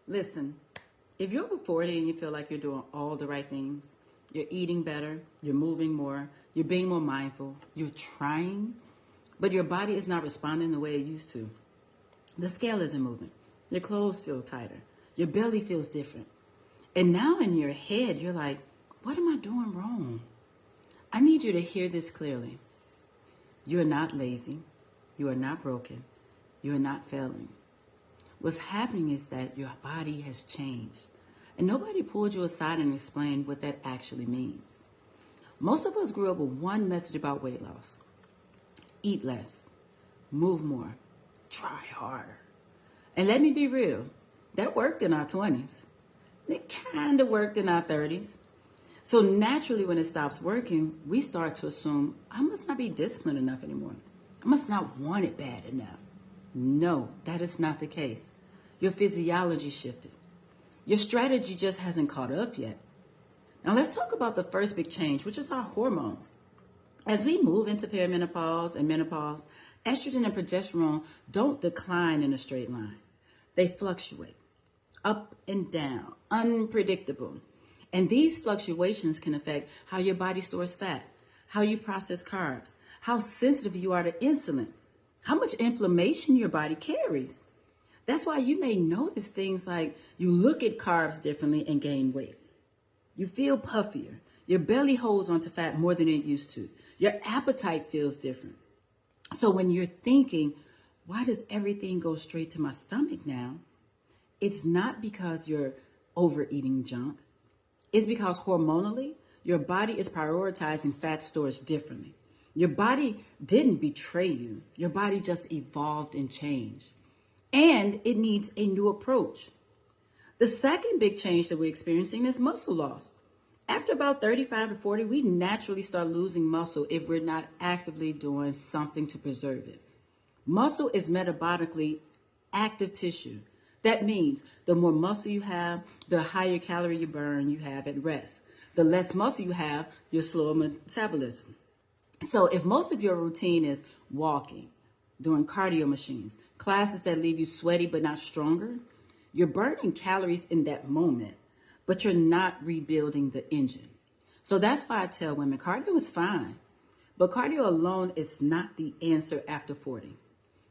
Listen, if you're over 40 and you feel like you're doing all the right things, you're eating better, you're moving more, you're being more mindful, you're trying, but your body is not responding the way it used to. The scale isn't moving. Your clothes feel tighter. Your belly feels different. And now in your head, you're like, what am I doing wrong? I need you to hear this clearly. You are not lazy. You are not broken. You are not failing. What's happening is that your body has changed. And nobody pulled you aside and explained what that actually means. Most of us grew up with one message about weight loss. Eat less, move more, try harder. And let me be real, that worked in our 20s. It kind of worked in our 30s. So naturally, when it stops working, we start to assume, I must not be disciplined enough anymore. I must not want it bad enough. No, that is not the case. Your physiology shifted. Your strategy just hasn't caught up yet. Now let's talk about the first big change, which is our hormones. As we move into perimenopause and menopause, estrogen and progesterone don't decline in a straight line. They fluctuate up and down, unpredictable. And these fluctuations can affect how your body stores fat, how you process carbs, how sensitive you are to insulin, how much inflammation your body carries. That's why you may notice things like you look at carbs differently and gain weight. You feel puffier. Your belly holds onto fat more than it used to. Your appetite feels different. So when you're thinking, why does everything go straight to my stomach now? It's not because you're overeating junk. It's because hormonally, your body is prioritizing fat storage differently. Your body didn't betray you. Your body just evolved and changed. And it needs a new approach. The second big change that we're experiencing is muscle loss. After about 35 to 40, we naturally start losing muscle if we're not actively doing something to preserve it. Muscle is metabolically active tissue. That means the more muscle you have, the higher calorie you burn you have at rest. The less muscle you have, your slower metabolism. So if most of your routine is walking, doing cardio machines, classes that leave you sweaty but not stronger, you're burning calories in that moment, but you're not rebuilding the engine. So that's why I tell women cardio is fine, but cardio alone is not the answer after 40.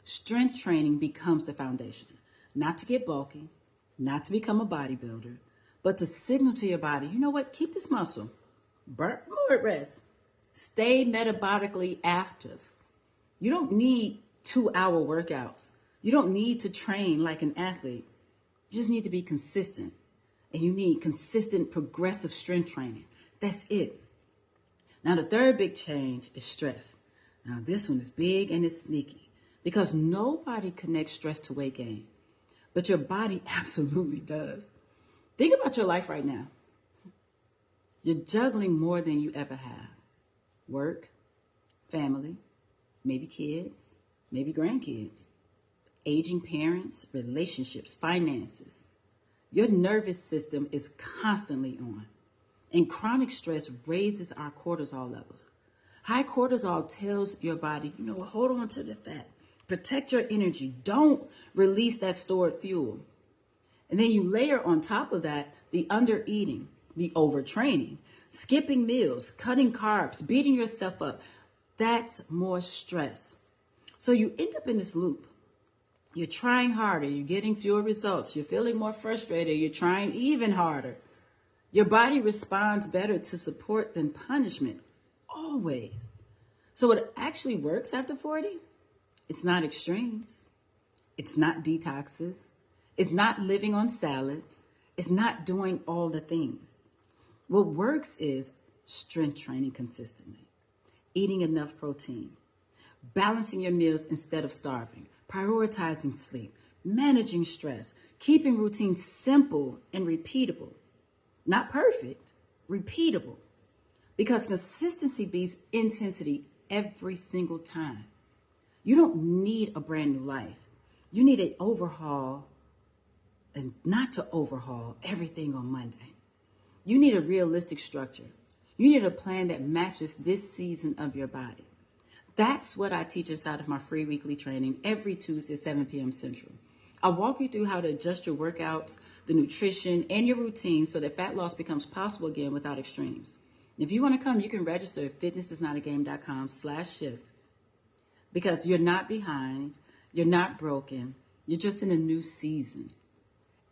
Strength training becomes the foundation, not to get bulky, not to become a bodybuilder, but to signal to your body, you know what, keep this muscle, burn more at rest, stay metabolically active. You don't need 2-hour workouts. You don't need to train like an athlete. You just need to be consistent. And you need consistent progressive strength training. That's it. Now, the third big change is stress. Now, this one is big and it's sneaky because nobody connects stress to weight gain, but your body absolutely does. Think about your life right now. You're juggling more than you ever have. Work, family, maybe kids, maybe grandkids, aging parents, relationships, finances. Your nervous system is constantly on. And chronic stress raises our cortisol levels. High cortisol tells your body, you know what, hold on to the fat. Protect your energy. Don't release that stored fuel. And then you layer on top of that the undereating, the overtraining, skipping meals, cutting carbs, beating yourself up. That's more stress. So you end up in this loop. You're trying harder. You're getting fewer results. You're feeling more frustrated. You're trying even harder. Your body responds better to support than punishment, always. So what actually works after 40? It's not extremes. It's not detoxes. It's not living on salads. It's not doing all the things. What works is strength training consistently, eating enough protein, balancing your meals instead of starving, prioritizing sleep, managing stress, keeping routines simple and repeatable. Not perfect, repeatable. Because consistency beats intensity every single time. You don't need a brand new life. You need an overhaul, and not to overhaul everything on Monday. You need a realistic structure. You need a plan that matches this season of your body. That's what I teach inside of my free weekly training every Tuesday, 7 p.m. Central. I'll walk you through how to adjust your workouts the nutrition, and your routine so that fat loss becomes possible again without extremes. If you want to come, you can register at fitnessisnotagame.com/shift, because you're not behind, you're not broken, you're just in a new season.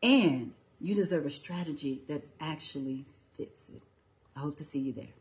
And you deserve a strategy that actually fits it. I hope to see you there.